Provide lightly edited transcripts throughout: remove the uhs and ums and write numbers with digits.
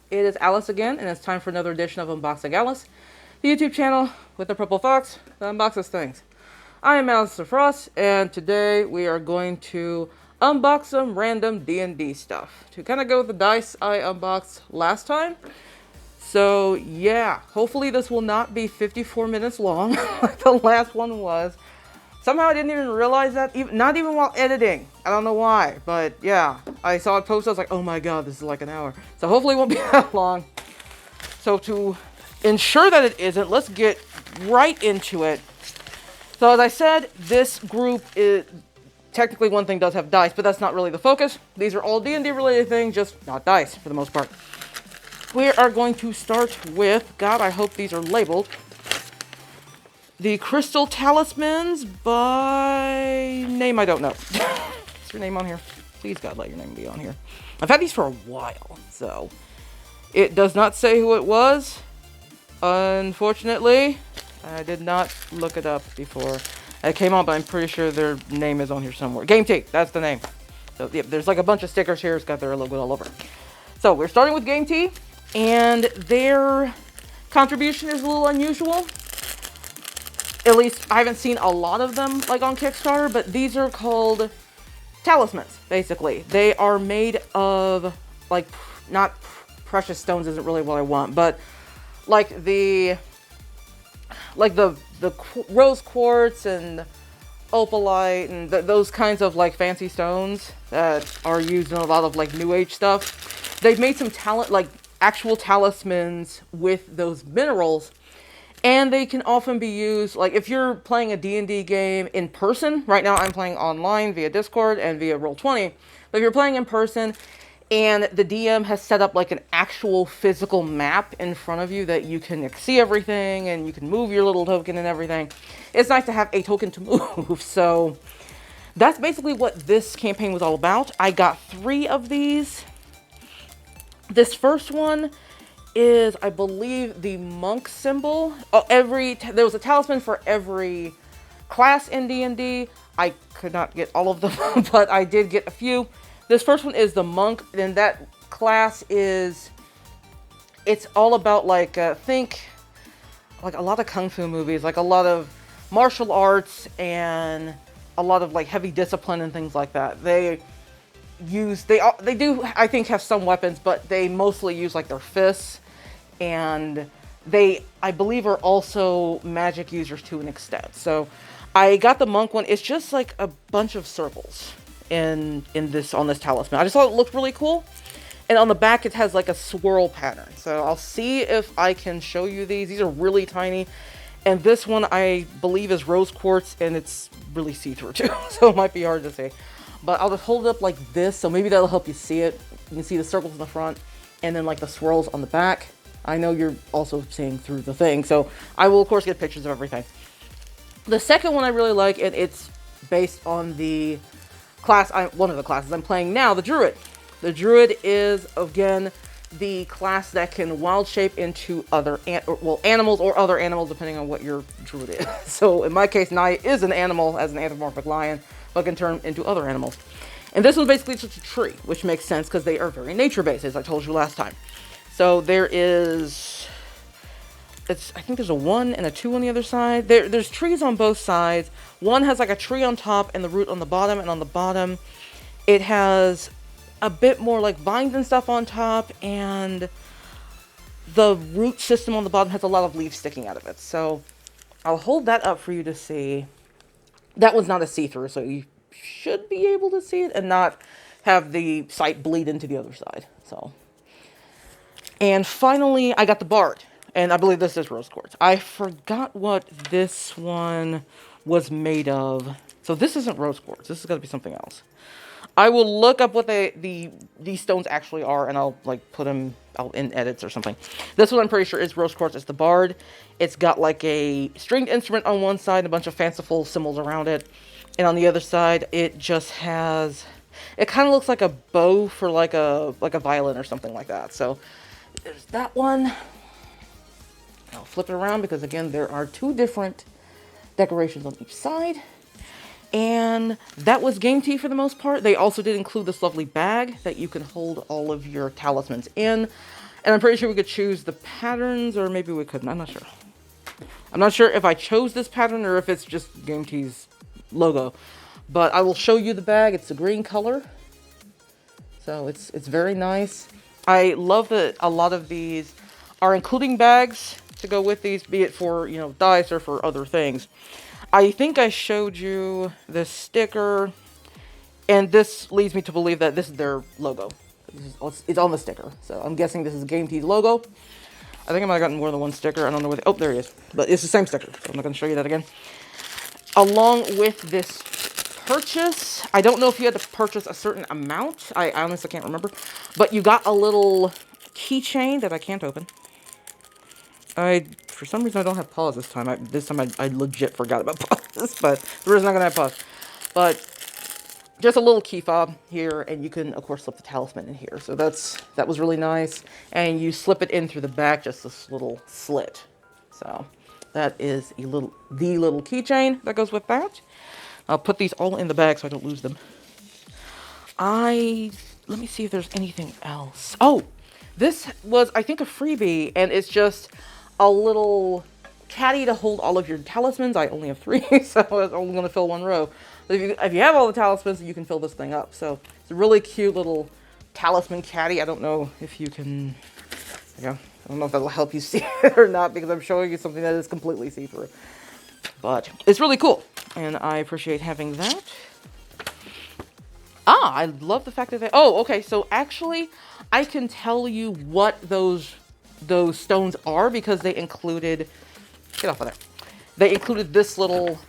It is Alyss again, and it's time for another edition of Unboxing Alyss, the YouTube channel with the purple fox that unboxes things. I am Alyss, and today we are going to unbox some random D&D stuff to kind of go with the dice I unboxed last time. So yeah, hopefully this will not be 54 minutes long like the last one was. Somehow I didn't even realize that, not even while editing. I don't know why, but yeah. I saw it posted, I was like, oh my god, this is like an hour. So hopefully it won't be that long. So to ensure that it isn't, let's get right into it. So as I said, this group is, technically one thing does have dice, but that's not really the focus. These are all D&D related things, just not dice for the most part. We are going to start with, God, I hope these are labeled, the Crystal Talismans by name I don't know. Is your name on here? Please God, let your name be on here. I've had these for a while, so it does not say who it was. Unfortunately, I did not look it up before it came on, but I'm pretty sure their name is on here somewhere. Game T, that's the name. So yeah, there's like a bunch of stickers here. It's got their logo all over. So we're starting with Game T, and their contribution is a little unusual. At least I haven't seen a lot of them like on Kickstarter, but these are called talismans, basically. They are made of like, not precious stones isn't really what I want, but like the rose quartz and opalite and those kinds of like fancy stones that are used in a lot of like new age stuff. They've made some actual talismans with those minerals. And they can often be used, like if you're playing a D&D game in person. Right now I'm playing online via Discord and via Roll20. But if you're playing in person and the DM has set up like an actual physical map in front of you that you can see everything and you can move your little token and everything, it's nice to have a token to move. So that's basically what this campaign was all about. I got 3 of these. This first one is, I believe, the monk symbol. Oh, there was a talisman for every class in D&D. I could not get all of them, but I did get a few. This first one is the monk, and that class is, it's all about like, think like a lot of kung fu movies, like a lot of martial arts and a lot of like heavy discipline and things like that. They do, I think, have some weapons, but they mostly use like their fists. And they, I believe, are also magic users to an extent. So I got the monk one. It's just like a bunch of circles on this talisman. I just thought it looked really cool. And on the back it has like a swirl pattern. So I'll see if I can show you these. These are really tiny. And this one I believe is rose quartz, and it's really see-through too. So it might be hard to see. But I'll just hold it up like this, so maybe that'll help you see it. You can see the circles in the front and then like the swirls on the back. I know you're also seeing through the thing, so I will, of course, get pictures of everything. The second one I really like, and it's based on the class, one of the classes I'm playing now, the Druid. The Druid is, again, the class that can wild shape into other animals or other animals, depending on what your Druid is. So in my case, Naya is an animal as an anthropomorphic lion, but can turn into other animals. And this one's basically just a tree, which makes sense because they are very nature-based, as I told you last time. So there is, I think there's a 1 and a 2 on the other side. There's trees on both sides. One has like a tree on top and the root on the bottom, and on the bottom it has a bit more like vines and stuff on top, and the root system on the bottom has a lot of leaves sticking out of it. So I'll hold that up for you to see. That one's not a see-through, so you should be able to see it and not have the sight bleed into the other side. So. And finally, I got the Bard, and I believe this is rose quartz. I forgot what this one was made of. So this isn't rose quartz. This has got to be something else. I will look up what these stones actually are, and I'll like put them out in edits or something. This one I'm pretty sure is rose quartz. It's the Bard. It's got like a stringed instrument on one side, and a bunch of fanciful symbols around it. And on the other side, it just has, it kind of looks like a bow for like a violin or something like that. So there's that one. I'll flip it around because, again, there are 2 different decorations on each side. And that was Game T for the most part. They also did include this lovely bag that you can hold all of your talismans in. And I'm pretty sure we could choose the patterns, or maybe we couldn't. I'm not sure. I'm not sure if I chose this pattern or if it's just Game Tea's logo. But I will show you the bag. It's a green color. So it's very nice. I love that a lot of these are including bags to go with these, be it for, you know, dice or for other things. I think I showed you this sticker, and this leads me to believe that this is their logo. It's on the sticker, so I'm guessing this is Game Tea's logo. I think I might have gotten more than one sticker. I don't know where oh, there he is. But it's the same sticker, so I'm not going to show you that again. Along with this purchase, I don't know if you had to purchase a certain amount. I honestly can't remember. But you got a little keychain that I can't open. For some reason, I don't have pause this time. I legit forgot about pause, but the reason I'm not going to have pause. But just a little key fob here, and you can, of course, slip the talisman in here. So that was really nice. And you slip it in through the back, just this little slit. So that is the little keychain that goes with that. I'll put these all in the bag so I don't lose them. Let me see if there's anything else. Oh, this was, I think, a freebie, and it's just a little caddy to hold all of your talismans. I only have 3, so I'm only going to fill 1 row. If you have all the talismans, you can fill this thing up. So it's a really cute little talisman caddy. I don't know if you can, I don't know if that'll help you see it or not, because I'm showing you something that is completely see-through. But it's really cool, and I appreciate having that. I love the fact that they, oh, okay, so actually, I can tell you what those stones are, because they included, get off of there. They included this little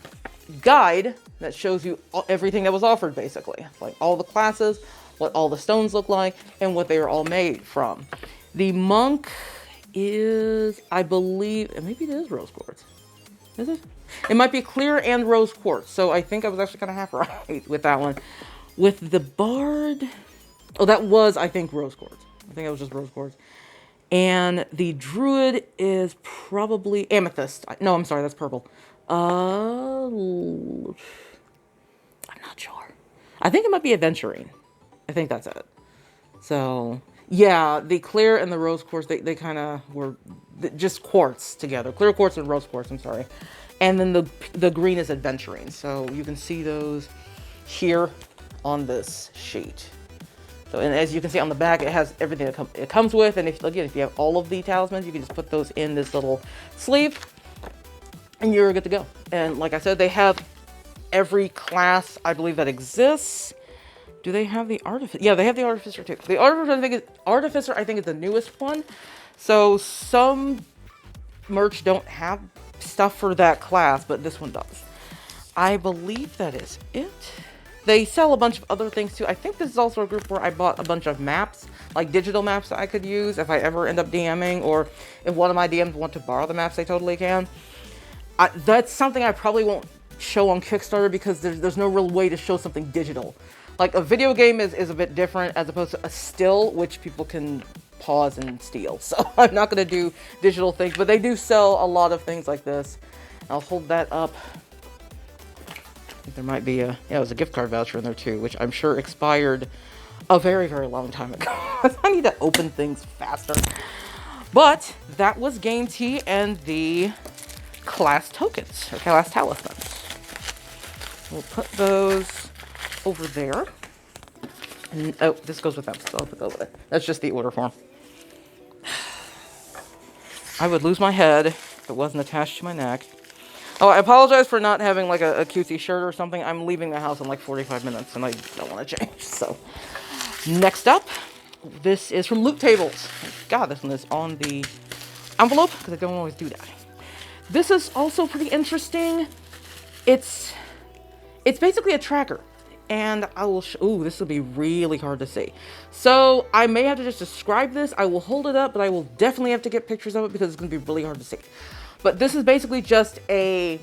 guide that shows you everything that was offered, basically. Like all the classes, what all the stones look like, and what they are all made from. The monk is, I believe, maybe it is rose quartz. Is it? It might be clear and rose quartz. So I think I was actually kind of half right with that one. With the bard, oh, that was, I think, rose quartz. I think it was just rose quartz. And the druid is probably amethyst. No, I'm sorry, that's purple. I'm not sure. I think it might be aventurine. I think that's it. So, yeah, the clear and the rose quartz, they kind of were just quartz together. Clear quartz and rose quartz, I'm sorry. And then the green is aventurine. So you can see those here on this sheet. So, and as you can see on the back, it has everything that it comes with. And if you have all of the talismans, you can just put those in this little sleeve, and you're good to go. And like I said, they have every class, I believe, that exists. Do they have the artificer? Yeah, they have the artificer too. The artificer, I think, is the newest one. So some merch don't have stuff for that class, but this one does. I believe that is it. They sell a bunch of other things too. I think this is also a group where I bought a bunch of maps, like digital maps that I could use if I ever end up DMing, or if one of my DMs want to borrow the maps, they totally can. That's something I probably won't show on Kickstarter, because there's no real way to show something digital. Like a video game is a bit different as opposed to a still, which people can pause and steal. So I'm not going to do digital things, but they do sell a lot of things like this. I'll hold that up. I think there might be yeah, it was a gift card voucher in there too, which I'm sure expired a very, very long time ago. I need to open things faster. But that was Game Tea and the class tokens, or class talismans. We'll put those over there. And, oh, this goes with them, so I'll put those there. That's just the order form. I would lose my head if it wasn't attached to my neck. Oh, I apologize for not having like a cutesy shirt or something. I'm leaving the house in like 45 minutes and I don't want to change. So, next up, this is from Loot Tables. God, this one is on the envelope, because I don't always do that. This is also pretty interesting. It's basically a tracker. And I will, ooh, this will be really hard to see. So I may have to just describe this. I will hold it up, but I will definitely have to get pictures of it, because it's going to be really hard to see. But this is basically just a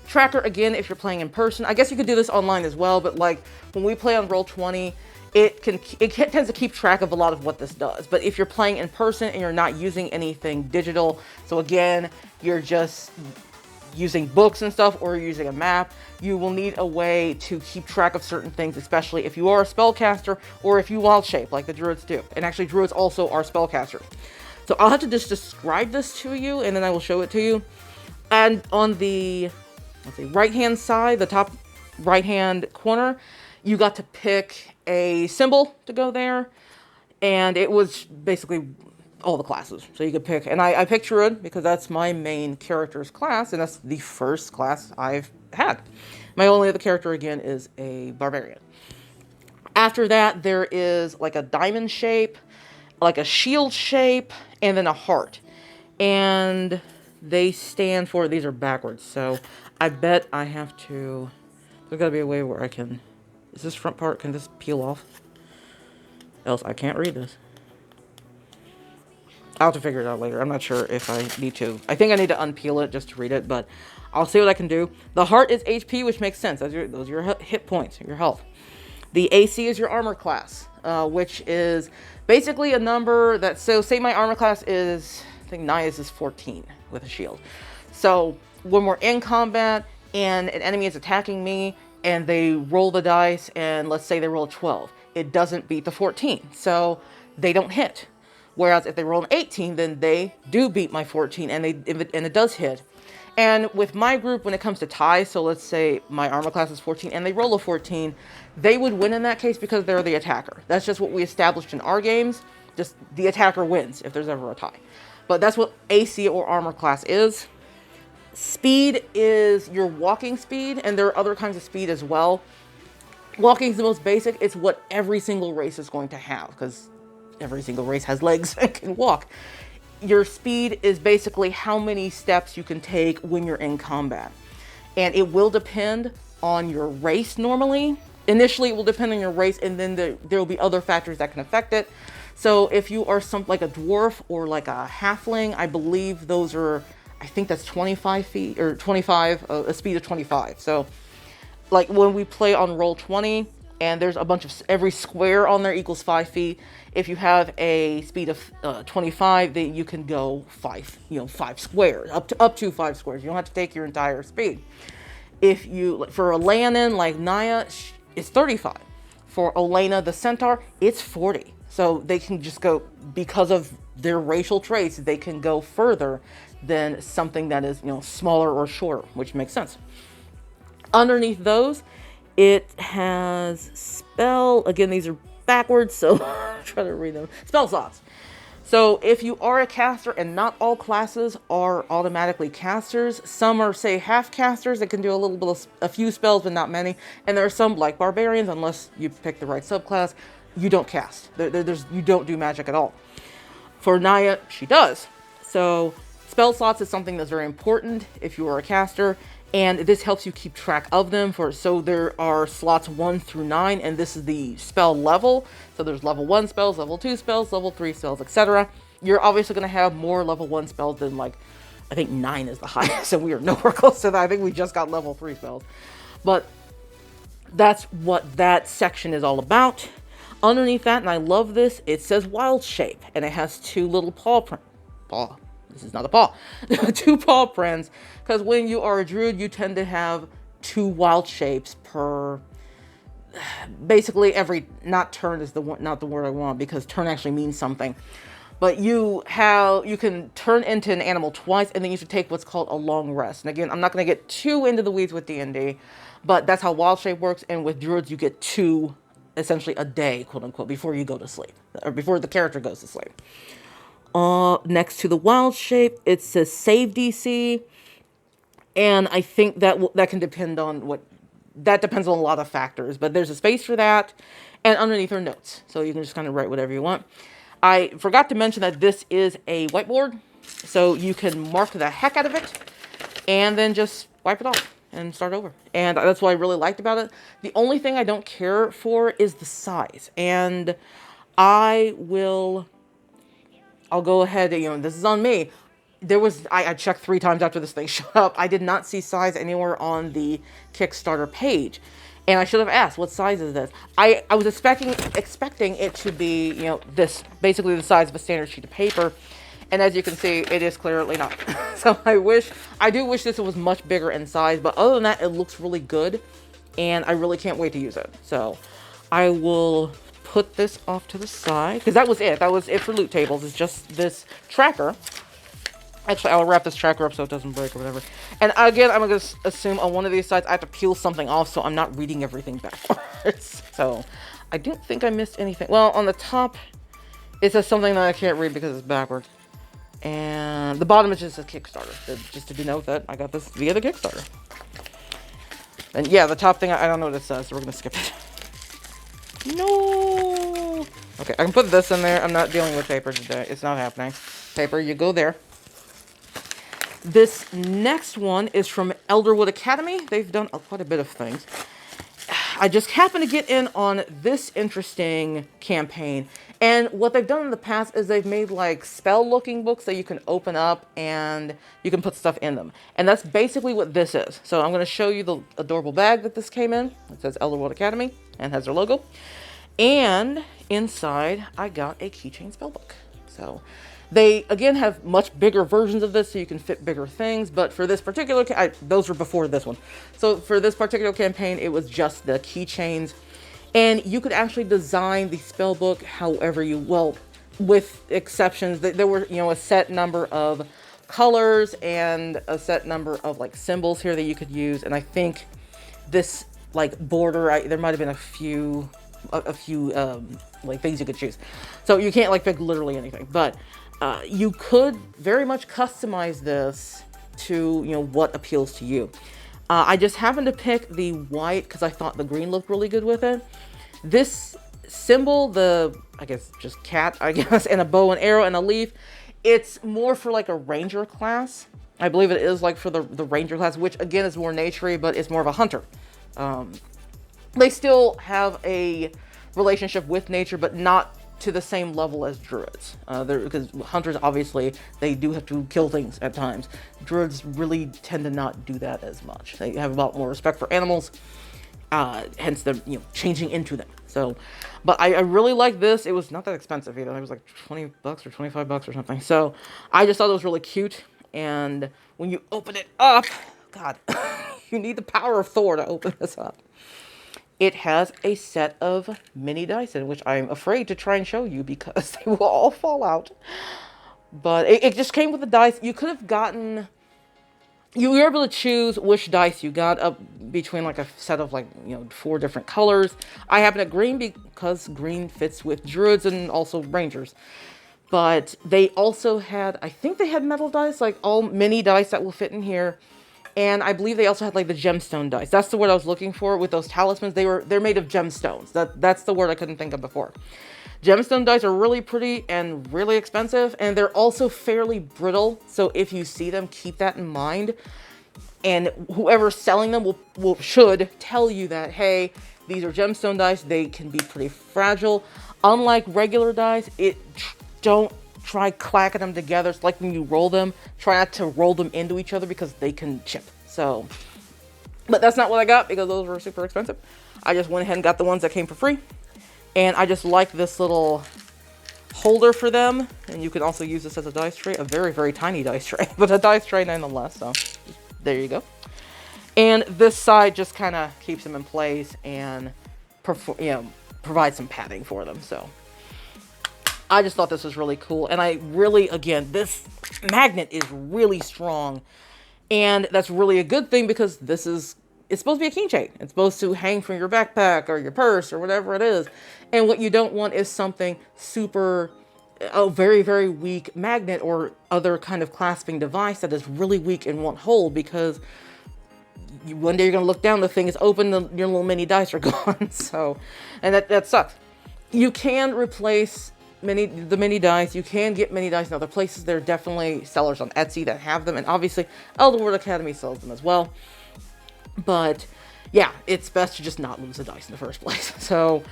tracker, again, if you're playing in person. I guess you could do this online as well, but like when we play on Roll20, it tends to keep track of a lot of what this does. But if you're playing in person and you're not using anything digital, so again, you're just using books and stuff or using a map, you will need a way to keep track of certain things, especially if you are a spellcaster or if you wild shape like the druids do. And actually druids also are spellcasters. So I'll have to just describe this to you and then I will show it to you. And on the, let's see, right hand side, the top right hand corner, you got to pick a symbol to go there. And it was basically all the classes. So you could pick, and I picked Druid because that's my main character's class, and that's the first class I've had. My only other character, again, is a Barbarian. After that, there is like a diamond shape, like a shield shape, and then a heart. And they stand for, these are backwards, so I bet I have to, there's gotta be a way where I can, is this front part, can this peel off? Else I can't read this. I'll have to figure it out later. I'm not sure if I need to. I think I need to unpeel it just to read it, but I'll see what I can do. The heart is HP, which makes sense. Those are your hit points, your health. The AC is your armor class, which is basically a number that, so say my armor class is, I think Naya's is 14 with a shield. So when we're in combat and an enemy is attacking me and they roll the dice and let's say they roll a 12, it doesn't beat the 14, so they don't hit. Whereas if they roll an 18, then they do beat my 14, and it does hit. And with my group, when it comes to ties, so let's say my armor class is 14, and they roll a 14, they would win in that case because they're the attacker. That's just what we established in our games. Just the attacker wins if there's ever a tie. But that's what AC or armor class is. Speed is your walking speed, and there are other kinds of speed as well. Walking is the most basic. It's what every single race is going to have, because every single race has legs and can walk. Your speed is basically how many steps you can take when you're in combat. And it will depend on your race normally. Initially, it will depend on your race, and then there will be other factors that can affect it. So if you are like a dwarf or like a halfling, I believe those are, I think that's 25 feet, or 25, a speed of 25. So like when we play on Roll20, and there's a bunch of, every square on there equals 5 feet. If you have a speed of 25, then you can go 5 squares, up to 5 squares. You don't have to take your entire speed. If you, for a Leonin like Naya, it's 35. For Elena the Centaur, it's 40. So they can just go, because of their racial traits, they can go further than something that is, smaller or shorter, which makes sense. Underneath those, it has spell, again, these are backwards, so I'm trying to read them. Spell slots. So if you are a caster, and not all classes are automatically casters, some are, say, half casters that can do a little bit of a few spells, but not many. And there are some, like barbarians, unless you pick the right subclass, you don't cast. You don't do magic at all. For Naya, she does. So spell slots is something that's very important if you are a caster. And this helps you keep track of them. So there are slots 1 through 9, and this is the spell level. So there's level 1 spells, level 2 spells, level 3 spells, etc. You're obviously going to have more level 1 spells than, like, I think 9 is the highest, and we are nowhere close to that. I think we just got level 3 spells. But that's what that section is all about. Underneath that, and I love this, it says Wild Shape, and it has 2 little this is not a paw. 2 paw prints, because when you are a druid, you tend to have 2 wild shapes per, basically every, not turn is not the word I want, because turn actually means something. But you can turn into an animal twice, and then you should take what's called a long rest. And again, I'm not going to get too into the weeds with D&D, but that's how wild shape works. And with druids, you get 2, essentially a day, quote unquote, before you go to sleep, or before the character goes to sleep. Next to the wild shape, it says save DC, and I think that can depend on that depends on a lot of factors, but there's a space for that, and underneath are notes, so you can just kind of write whatever you want. I forgot to mention that this is a whiteboard, so you can mark the heck out of it, and then just wipe it off and start over, and that's what I really liked about it. The only thing I don't care for is the size, and I'll go ahead, this is on me. I checked 3 times after this thing showed up. I did not see size anywhere on the Kickstarter page. And I should have asked, what size is this? I was expecting it to be, this, basically the size of a standard sheet of paper. And as you can see, it is clearly not. So I do wish this was much bigger in size, but other than that, it looks really good. And I really can't wait to use it. So I will put this off to the side, because that was it. That was it for loot tables. It's just this tracker. Actually, I'll wrap this tracker up so it doesn't break or whatever. And again, I'm going to assume on one of these sides I have to peel something off so I'm not reading everything backwards. So I don't think I missed anything. Well, on the top, it says something that I can't read because it's backwards. And the bottom is just a Kickstarter, just to denote that I got this via the Kickstarter. And yeah, the top thing, I don't know what it says, so we're going to skip it. No! Okay, I can put this in there. I'm not dealing with paper today. It's not happening. Paper, you go there. This next one is from Elderwood Academy. They've done quite a bit of things. I just happened to get in on this interesting campaign. And what they've done in the past is they've made like spell-looking books that you can open up and you can put stuff in them. And that's basically what this is. So I'm going to show you the adorable bag that this came in. It says Elderwood Academy and has their logo. And inside, I got a Keychain spellbook. So they, again, have much bigger versions of this so you can fit bigger things. But for this particular, those were before this one. So for this particular campaign, it was just the keychains. And you could actually design the spellbook however you will, with exceptions. There were, you know, a set number of colors and a set number of like symbols here that you could use. And I think this like border, there might have been a few like things you could choose. So you can't like pick literally anything, but you could very much customize this to, you know, what appeals to you. I just happened to pick the white because I thought the green looked really good with it. This symbol, I guess just cat, I guess, and a bow and arrow and a leaf, it's more for like a ranger class. I believe it is like for the ranger class, which again is more naturey, but it's more of a hunter. They still have a relationship with nature, but not to the same level as druids. Because hunters, obviously, they do have to kill things at times. Druids really tend to not do that as much. They have a lot more respect for animals, hence the, you know, changing into them. So, but I really like this. It was not that expensive either. It was like 20 bucks or 25 bucks or something. So I just thought it was really cute. And when you open it up, God, you need the power of Thor to open this up. It has a set of mini dice in which I'm afraid to try and show you because they will all fall out. But it just came with the dice. You could have gotten, you were able to choose which dice you got up between like a set of like, you know, 4 different colors. I happen to green because green fits with druids and also rangers. But they also had, I think they had metal dice, like all mini dice that will fit in here. And I believe they also had like the gemstone dice. That's the word I was looking for with those talismans. They're made of gemstones. That's the word I couldn't think of before. Gemstone dice are really pretty and really expensive, and they're also fairly brittle. So if you see them, keep that in mind. And whoever's selling them should tell you that, hey, these are gemstone dice. They can be pretty fragile. Unlike regular dice, don't try clacking them together. It's like when you roll them, try not to roll them into each other because they can chip. So, but that's not what I got because those were super expensive. I just went ahead and got the ones that came for free. And I just like this little holder for them. And you can also use this as a dice tray, a very, very tiny dice tray, but a dice tray nonetheless. So there you go. And this side just kind of keeps them in place and provides some padding for them. So I just thought this was really cool. And I really, again, this magnet is really strong. And that's really a good thing because it's supposed to be a keychain. It's supposed to hang from your backpack or your purse or whatever it is. And what you don't want is something super, very, very weak magnet or other kind of clasping device that is really weak and won't hold, because one day you're going to look down, the thing is open, your little mini dice are gone. So, and that sucks. You can replace the mini dice. You can get mini dice in other places. There are definitely sellers on Etsy that have them, and obviously Elderwood Academy sells them as well. But yeah, it's best to just not lose the dice in the first place. So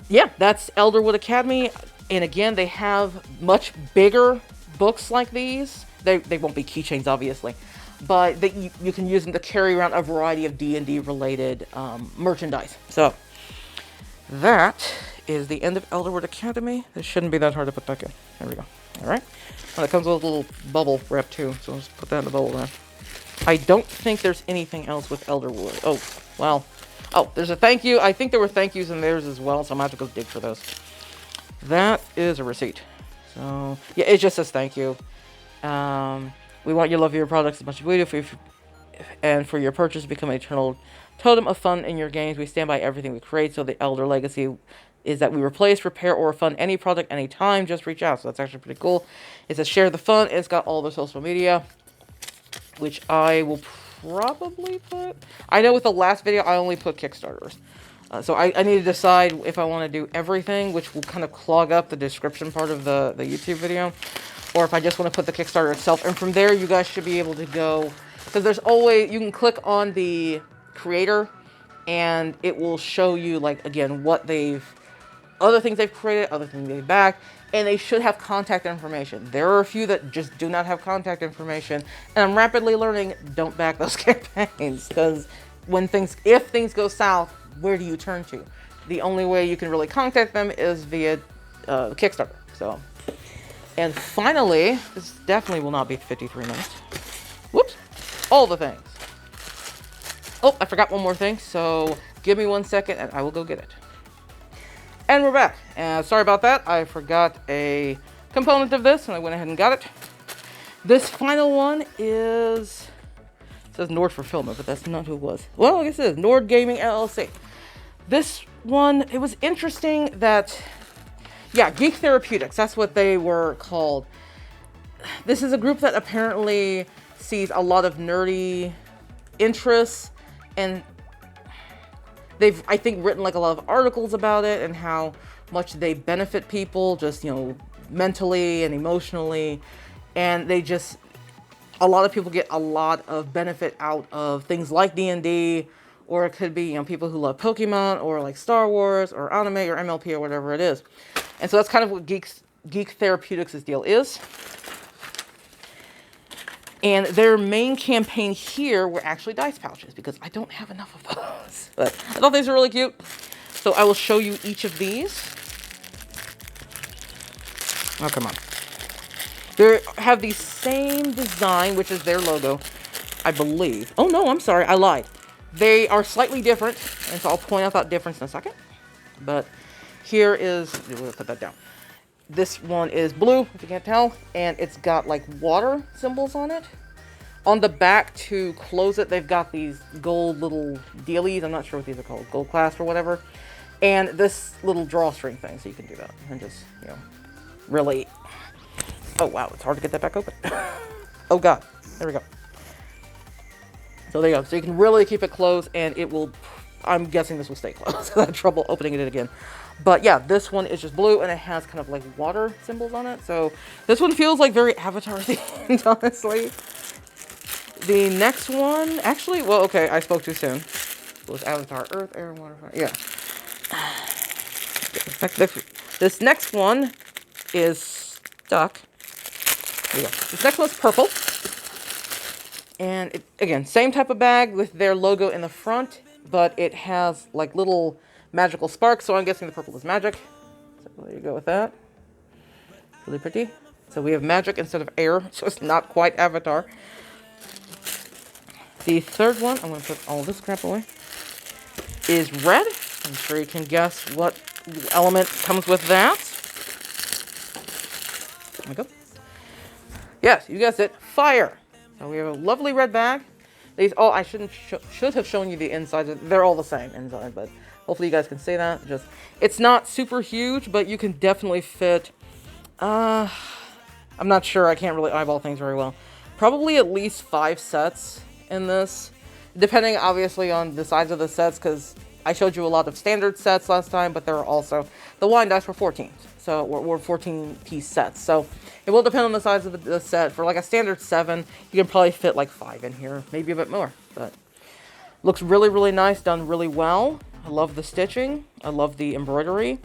yeah, that's Elderwood Academy. And again, they have much bigger books like these. They won't be keychains, obviously, but you can use them to carry around a variety of D&D related merchandise. So that is the end of Elderwood Academy. This shouldn't be that hard to put back in. There we go. Alright. And it comes with a little bubble wrap too, so I'll just put that in the bubble wrap. I don't think there's anything else with Elderwood. Oh, well. Oh, there's a thank you. I think there were thank yous in theirs as well, so I'm going to have to go dig for those. That is a receipt. So, yeah, it just says thank you. We want you to love your products as much as we do, and for your purchase to become an eternal totem of fun in your games. We stand by everything we create, so the Elder legacy is that we replace, repair, or refund any product anytime. Just reach out. So that's actually pretty cool. It says share the fun. It's got all the social media, which I will probably put. I know with the last video, I only put Kickstarters. So I need to decide if I want to do everything, which will kind of clog up the description part of the YouTube video, or if I just want to put the Kickstarter itself. And from there, you guys should be able to go, because there's always, you can click on the creator, and it will show you, like, again, what other things they've created, other things they've backed, and they should have contact information. There are a few that just do not have contact information, and I'm rapidly learning, don't back those campaigns, because if things go south, where do you turn to? The only way you can really contact them is via Kickstarter. So, and finally, this definitely will not be 53 minutes. Whoops! All the things. Oh, I forgot one more thing, so give me 1 second and I will go get it. And we're back. Sorry about that. I forgot a component of this and I went ahead and got it. This final one is, it says Nord Fulfillment, but that's not who it was. Well, I guess it is Nord Gaming LLC. This one, it was interesting that, yeah, Geek Therapeutics, that's what they were called. This is a group that apparently sees a lot of nerdy interests, and they've, I think, written like a lot of articles about it and how much they benefit people, just, you know, mentally and emotionally. And they just, a lot of people get a lot of benefit out of things like D&D, or it could be, you know, people who love Pokemon, or like Star Wars, or anime, or MLP, or whatever it is. And so that's kind of what Geek Therapeutics' deal is. And their main campaign here were actually dice pouches, because I don't have enough of those. But I thought these were really cute. So I will show you each of these. Oh, come on. They have the same design, which is their logo, I believe. Oh, no, I'm sorry. I lied. They are slightly different, and so I'll point out that difference in a second. But here is, we'll put that down. This one is blue, if you can't tell, and it's got like water symbols on it. On the back to close it, they've got these gold little dealies. I'm not sure what these are called, gold clasp or whatever. And this little drawstring thing, so you can do that. And just, you know, really, oh wow, it's hard to get that back open. Oh god, there we go. So there you go. So you can really keep it closed, and it will, I'm guessing this will stay closed. I had trouble opening it again. But yeah, this one is just blue, and it has kind of like water symbols on it. So this one feels like very Avatar themed, honestly. The next one, actually, well, okay, I spoke too soon. It was Avatar, Earth, Air, Water, Fire. Yeah. This next one is stuck. There you go. This next one's purple. And it, again, same type of bag with their logo in the front, but it has like little magical sparks, so I'm guessing the purple is magic. So there you go with that. Really pretty. So we have magic instead of air, so it's not quite Avatar. The third one, I'm going to put all this crap away, is red. I'm sure you can guess what element comes with that. There we go. Yes, you guessed it, fire. So we have a lovely red bag. These, oh, I should have shown you the insides. They're all the same inside, but hopefully you guys can see that. Just, it's not super huge, but you can definitely fit, I'm not sure, I can't really eyeball things very well. Probably at least 5 sets in this, depending obviously on the size of the sets, because I showed you a lot of standard sets last time, but there are also, the wine dice were 14, so we're 14-piece sets. So it will depend on the size of the set. For like a standard 7, you can probably fit like 5 in here, maybe a bit more. But looks really, really nice, done really well. I love the stitching. I love the embroidery.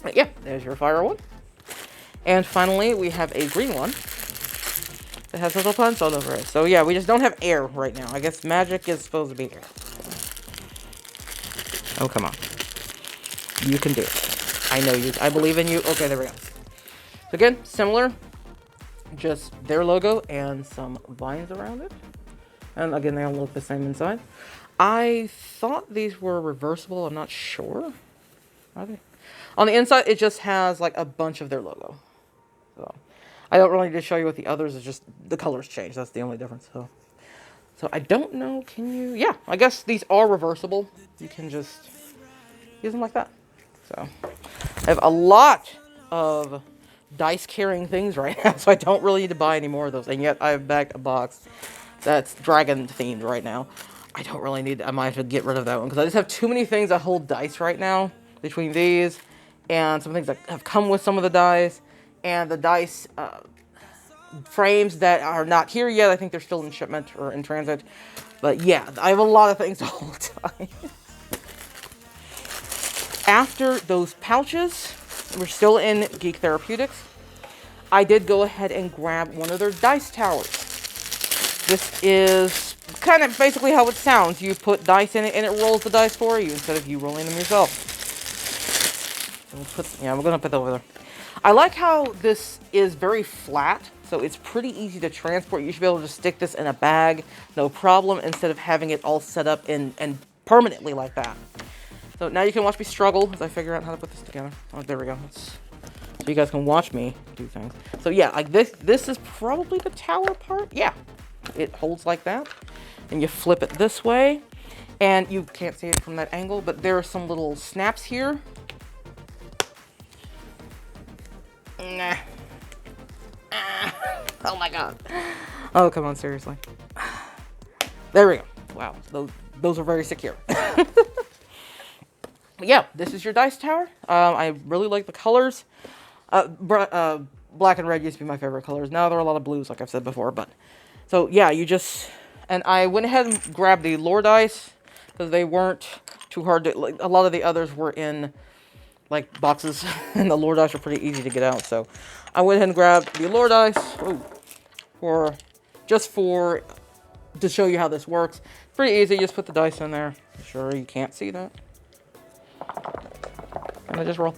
But yeah, there's your fire one. And finally, we have a green one that has little plants all over it. So yeah, we just don't have air right now. I guess magic is supposed to be air. Oh, come on. You can do it. I know you. I believe in you. Okay, there we go. So again, similar, just their logo and some vines around it. And again, they all look the same inside. I thought these were reversible. I'm not sure. Are they? On the inside, it just has like a bunch of their logo. So I don't really need to show you what the others. It's just the colors change. That's the only difference. So I don't know. Can you? Yeah, I guess these are reversible. You can just use them like that. So I have a lot of dice carrying things right now, so I don't really need to buy any more of those. And yet I have back a box that's dragon themed right now. I don't really need, I might have to get rid of that one because I just have too many things that hold dice right now between these and some things that have come with some of the dice and the dice frames that are not here yet. I think they're still in shipment or in transit. But yeah, I have a lot of things to hold dice. After those pouches, we're still in Geek Therapeutics. I did go ahead and grab one of their dice towers. This is kind of basically how it sounds. You put dice in it and it rolls the dice for you instead of you rolling them yourself. So we're gonna put that over there. I like how this is very flat, so it's pretty easy to transport. You should be able to just stick this in a bag, no problem, instead of having it all set up and permanently like that. So now you can watch me struggle as I figure out how to put this together. Oh, there we go. So you guys can watch me do things. So yeah, like this is probably the tower part. Yeah, it holds like that. And you flip it this way. And you can't see it from that angle, but there are some little snaps here. Nah. Oh my god. Oh, come on, seriously. There we go. Wow, those are very secure. But yeah, this is your dice tower. I really like the colors. Black and red used to be my favorite colors. Now there are a lot of blues, like I've said before. But so yeah, and I went ahead and grabbed the lore dice because they weren't too hard to. Like, a lot of the others were in like boxes, and the lore dice are pretty easy to get out. So I went ahead and grabbed the lore dice to show you how this works. Pretty easy. You just put the dice in there. Sure, you can't see that. And I just roll.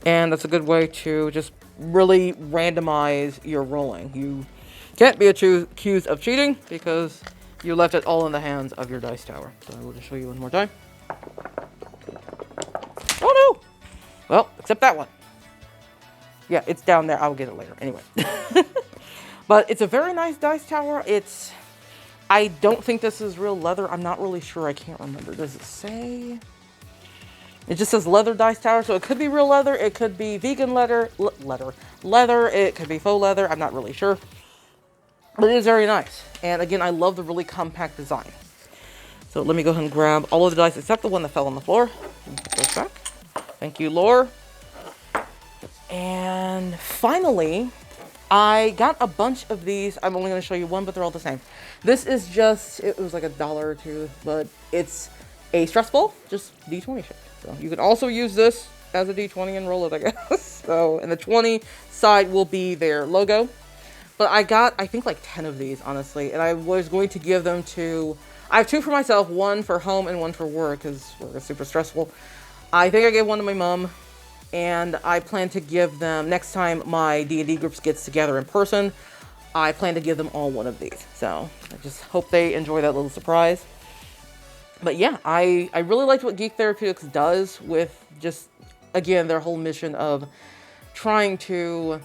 And that's a good way to just really randomize your rolling. You can't be accused of cheating because you left it all in the hands of your dice tower. So I will just show you one more time. Oh no! Well, except that one. Yeah, it's down there. I'll get it later. Anyway. But it's a very nice dice tower. I don't think this is real leather. I'm not really sure. I can't remember. Does it say? It just says leather dice tower, so it could be real leather, it could be vegan leather, it could be faux leather, I'm not really sure. But it is very nice. And again, I love the really compact design. So let me go ahead and grab all of the dice except the one that fell on the floor. Put those back. Thank you, Lore. And finally, I got a bunch of these. I'm only going to show you one, but they're all the same. This is just, it was like $1 or $2, but it's a stress ball, just D20 shape. So you can also use this as a D20 and roll it, I guess. So, and the 20 side will be their logo. But I got, I think, like 10 of these, honestly. And I was going to give them to, I have 2 for myself, 1 for home and 1 for work, because work is super stressful. I think I gave 1 to my mom. And I plan to give them, next time my D&D groups gets together in person, I plan to give them all 1 of these. So I just hope they enjoy that little surprise. But yeah, I really liked what Geek Therapeutics does with just, again, their whole mission of trying to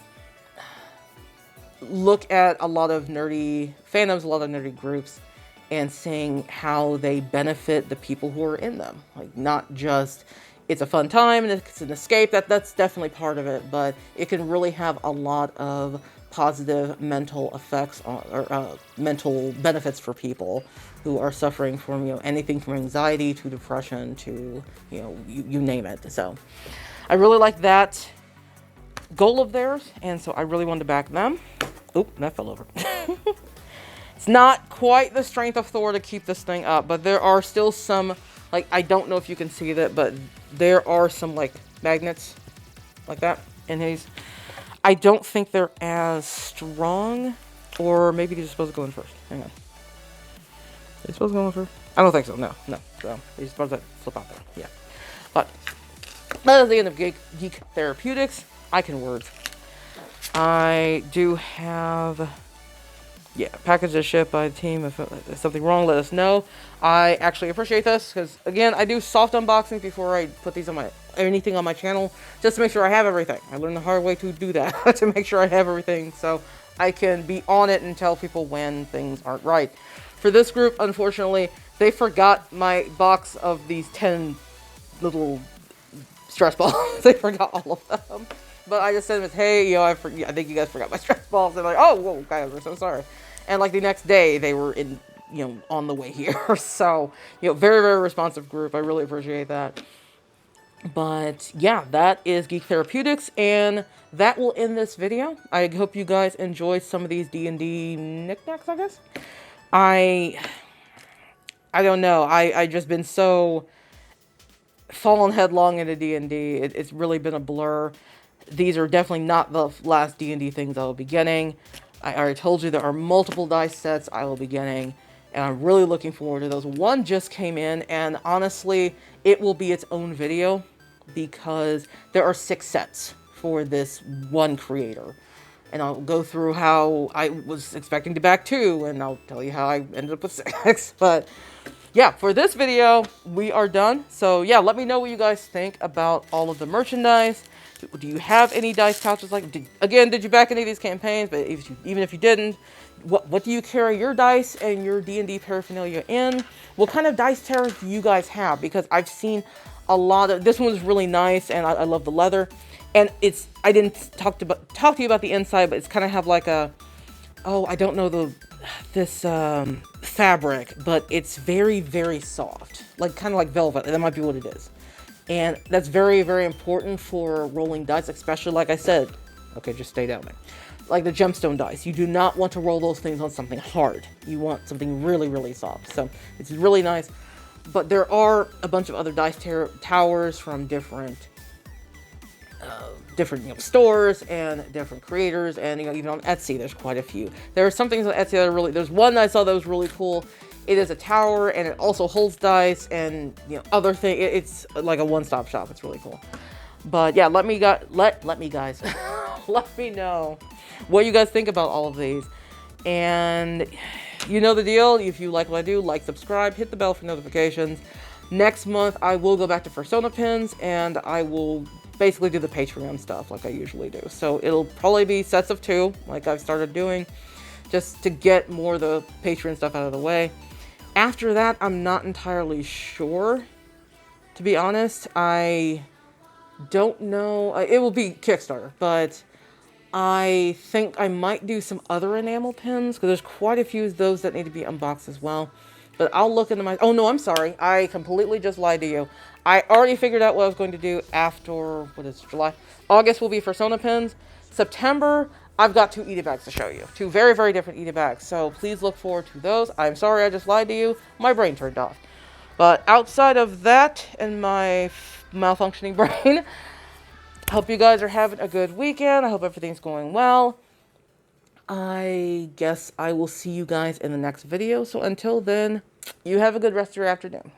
look at a lot of nerdy fandoms, a lot of nerdy groups, and seeing how they benefit the people who are in them. Like, not just, it's a fun time and it's an escape, that's definitely part of it, but it can really have a lot of positive mental effects or mental benefits for people who are suffering from, anything from anxiety to depression to, you name it. So I really like that goal of theirs, and so I really wanted to back them. Oop, that fell over. It's not quite the strength of Thor to keep this thing up, but there are still some, like, I don't know if you can see that, but there are some, like, magnets like that in these. I don't think they're as strong, or maybe they're supposed to go in first. Hang on. They're supposed to go in first? I don't think so. No. So they're supposed to flip out there. Yeah. But that is the end of Geek Therapeutics. I can words. I do have, yeah, packages shipped by the team. If there's something wrong, let us know. I actually appreciate this because, again, I do soft unboxing before I put these on anything on my channel, just to make sure I have everything. I learned the hard way to do that, to make sure I have everything, so I can be on it and tell people when things aren't right. For this group, unfortunately, they forgot my box of these 10 little stress balls. They forgot all of them. But I just said, hey, you know, I think you guys forgot my stress balls. They're like, oh, whoa, guys, we're so sorry. And like the next day, they were in, you know, on the way here. So, you know, very, very responsive group. I really appreciate that. But yeah, that is Geek Therapeutics, and that will end this video. I hope you guys enjoyed some of these D&D knickknacks, I guess. I don't know. I just been so fallen headlong into D&D. It's really been a blur. These are definitely not the last D&D things I will be getting. I already told you there are multiple dice sets I will be getting, and I'm really looking forward to those. One just came in, and honestly, it will be its own video because there are 6 sets for this one creator. And I'll go through how I was expecting to back 2, and I'll tell you how I ended up with 6. But yeah, for this video, we are done. So yeah, let me know what you guys think about all of the merchandise. Do you have any dice pouches? Like, did you back any of these campaigns? But even if you didn't, what do you carry your dice and your D&D paraphernalia in? What kind of dice terrors do you guys have? Because I've seen a lot of, this one's really nice, and I love the leather. And I didn't talk to you about the inside, but it's kind of have like a, oh, I don't know this fabric, but it's very, very soft, like kind of like velvet. That might be what it is. And that's very, very important for rolling dice, especially, like I said, okay, just stay down there. Like the gemstone dice, you do not want to roll those things on something hard. You want something really, really soft. So it's really nice. But there are a bunch of other dice towers from different stores and different creators, and even on Etsy there's quite a few. There are some things on Etsy that are really, there's one I saw that was really cool. It is a tower, and it also holds dice and other things. It's like a one-stop shop. It's really cool. But yeah, let me guys let me know what you guys think about all of these. And you know the deal. If you like what I do, like, subscribe, hit the bell for notifications. Next month I will go back to Persona pins, and I will basically do the Patreon stuff like I usually do. So it'll probably be sets of 2, like I've started doing, just to get more of the Patreon stuff out of the way. After that, I'm not entirely sure, to be honest. I don't know. It will be Kickstarter, but I think I might do some other enamel pins, because there's quite a few of those that need to be unboxed as well. But I'll look into oh no, I'm sorry. I completely just lied to you. I already figured out what I was going to do after, what is it, July? August will be Persona pins. September, I've got 2 Eat bags to show you. 2 very, very different Eat bags. So please look forward to those. I'm sorry I just lied to you. My brain turned off. But outside of that and my malfunctioning brain, I hope you guys are having a good weekend. I hope everything's going well. I guess I will see you guys in the next video. So until then, you have a good rest of your afternoon.